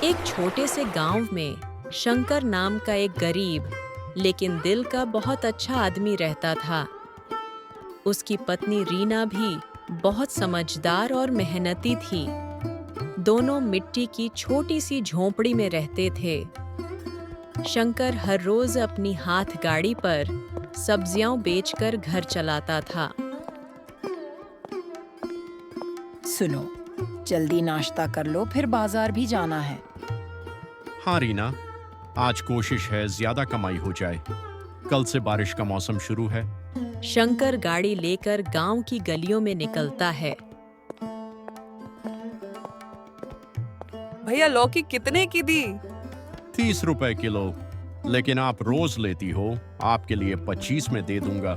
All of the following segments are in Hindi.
एक छोटे से गांव में शंकर नाम का एक गरीब लेकिन दिल का बहुत अच्छा आदमी रहता था। उसकी पत्नी रीना भी बहुत समझदार और मेहनती थी। दोनों मिट्टी की छोटी सी झोंपड़ी में रहते थे। शंकर हर रोज अपनी हाथ गाड़ी पर सब्जियां बेचकर घर चलाता था। सुनो, जल्दी नाश्ता कर लो, फिर बाजार भी जाना है। हाँ रीना, आज कोशिश है ज्यादा कमाई हो जाए। कल से बारिश का मौसम शुरू है। शंकर गाड़ी लेकर गांव की गलियों में निकलता है। भैया लौकी कितने की दी? 30 रुपए किलो, लेकिन आप रोज लेती हो, आपके लिए 25 में दे दूंगा।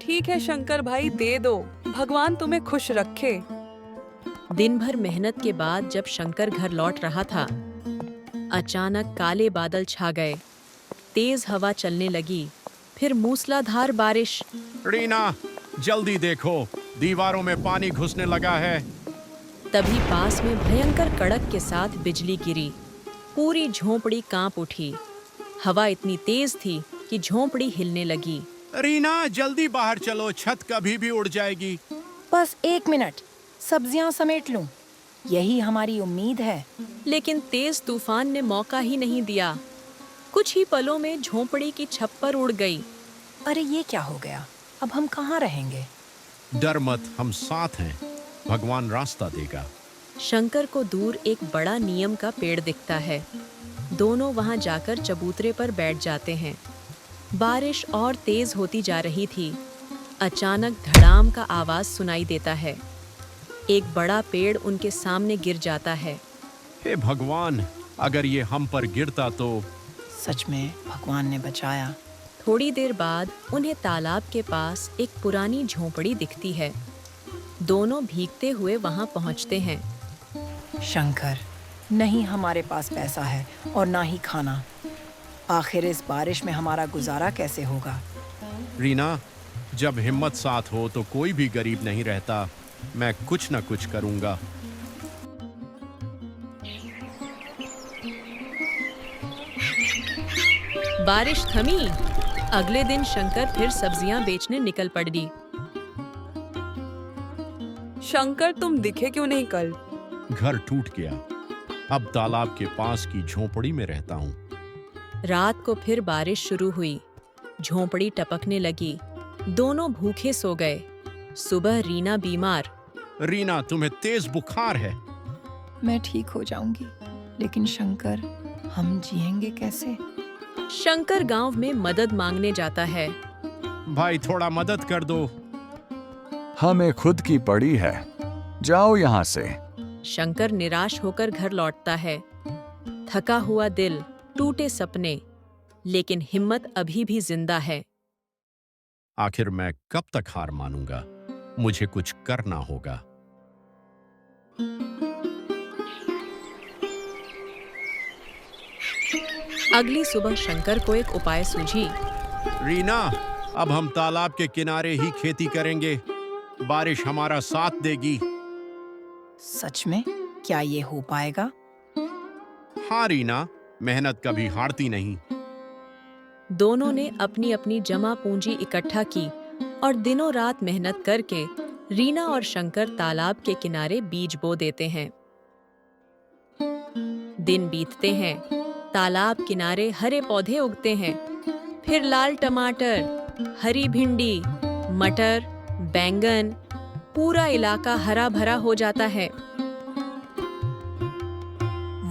ठीक है शंकर भाई, दे दो। भगवान तुम्हें खुश रखे। दिन भर मेहनत के बाद जब शंकर घर लौट रहा था, अचानक काले बादल छा गए। तेज हवा चलने लगी, फिर मूसलाधार बारिश। रीना, जल्दी देखो, दीवारों में पानी घुसने लगा है। तभी पास में भयंकर कड़क के साथ बिजली गिरी। पूरी झोंपड़ी कांप उठी। हवा इतनी तेज थी कि झोंपड़ी हिलने लगी। रीना, जल्दी बाहर चलो, छत कभी भी उड़ जाएगी। बस 1 मिनट, सब्जियां समेट लूं। यही हमारी उम्मीद है। लेकिन तेज तूफान ने मौका ही नहीं दिया। कुछ ही पलों में झोंपड़ी की छप्पर उड़ गई। अरे ये क्या हो गया? अब हम कहाँ रहेंगे? डर मत, हम साथ हैं। भगवान रास्ता देगा। शंकर को दूर एक बड़ा नीम का पेड़ दिखता है। दोनों वहां जाकर चबूतरे पर बैठ जाते हैं। बारिश और तेज होती जा रही थी। अचानक धड़ाम का आवाज सुनाई देता है। एक बड़ा पेड़ उनके सामने गिर जाता है। हे भगवान, अगर ये हम पर गिरता तो। सच में भगवान ने बचाया। थोड़ी देर बाद उन्हें तालाब के पास एक पुरानी झोंपड़ी दिखती है। दोनों भीगते हुए वहां पहुंचते हैं। शंकर, नहीं हमारे पास पैसा है और ना ही खाना। आखिर इस बारिश में हमारा गुजारा कैसे होगा? रीना, जब हिम्मत साथ हो तो कोई भी गरीब नहीं रहता। मैं कुछ न कुछ करूंगा। बारिश थमी। अगले दिन शंकर फिर सब्जियां बेचने निकल पड़ी। शंकर, तुम दिखे क्यों नहीं कल? घर टूट गया। अब तालाब के पास की झोंपड़ी में रहता हूँ। रात को फिर बारिश शुरू हुई। झोंपड़ी टपकने लगी। दोनों भूखे सो गए। सुबह रीना बीमार। रीना, तुम्हें तेज बुखार है। मैं ठीक हो जाऊंगी, लेकिन शंकर, हम जिएंगे कैसे? शंकर गांव में मदद मांगने जाता है। भाई, थोड़ा मदद कर दो। हमें खुद की पड़ी है, जाओ यहाँ से। शंकर निराश होकर घर लौटता है। थका हुआ दिल, टूटे सपने, लेकिन हिम्मत अभी भी जिंदा है। आखिर मैं कब तक हार मानूंगा? मुझे कुछ करना होगा। अगली सुबह शंकर को एक उपाय सूझी। रीना, अब हम तालाब के किनारे ही खेती करेंगे। बारिश हमारा साथ देगी। सच में? क्या ये हो पाएगा? हाँ रीना, मेहनत कभी हारती नहीं। दोनों ने अपनी अपनी जमा पूंजी इकट्ठा की और दिनों रात मेहनत करके रीना और शंकर तालाब के किनारे बीज बो देते हैं। दिन बीतते हैं। तालाब किनारे हरे पौधे उगते हैं। फिर लाल टमाटर, हरी भिंडी, मटर, बैंगन, पूरा इलाका हरा भरा हो जाता है।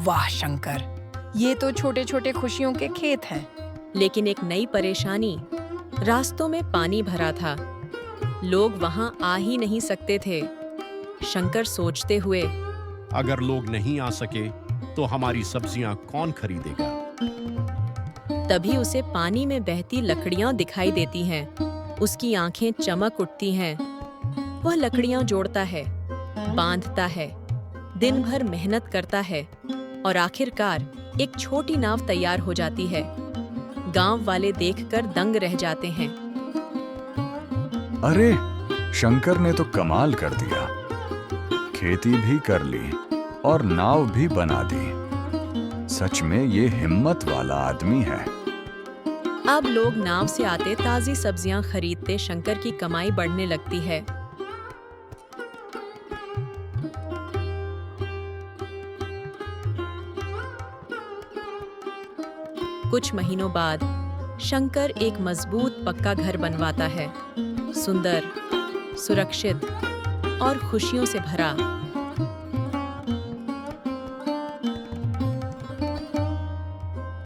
वाह शंकर, ये तो छोटे छोटे खुशियों के खेत हैं। लेकिन एक नई परेशानी, रास्तों में पानी भरा था। लोग वहां आ ही नहीं सकते थे। शंकर सोचते हुए, अगर लोग नहीं आ सके तो हमारी सब्जियां कौन खरीदेगा? तभी उसे पानी में बहती लकड़ियां दिखाई देती हैं। उसकी आंखें चमक उठती हैं। वह लकड़ियां जोड़ता है, बांधता है, दिन भर मेहनत करता है और आखिरकार एक छोटी नाव तैयार हो जाती है। गांव वाले देखकर दंग रह जाते हैं। अरे, शंकर ने तो कमाल कर दिया। खेती भी कर ली और नाव भी बना दी। सच में ये हिम्मत वाला आदमी है। अब लोग नाव से आते ताजी सब्जियां खरीदते शंकर की कमाई बढ़ने लगती है। कुछ महीनों बाद शंकर एक मजबूत पक्का घर बनवाता है, सुंदर, सुरक्षित और खुशियों से भरा।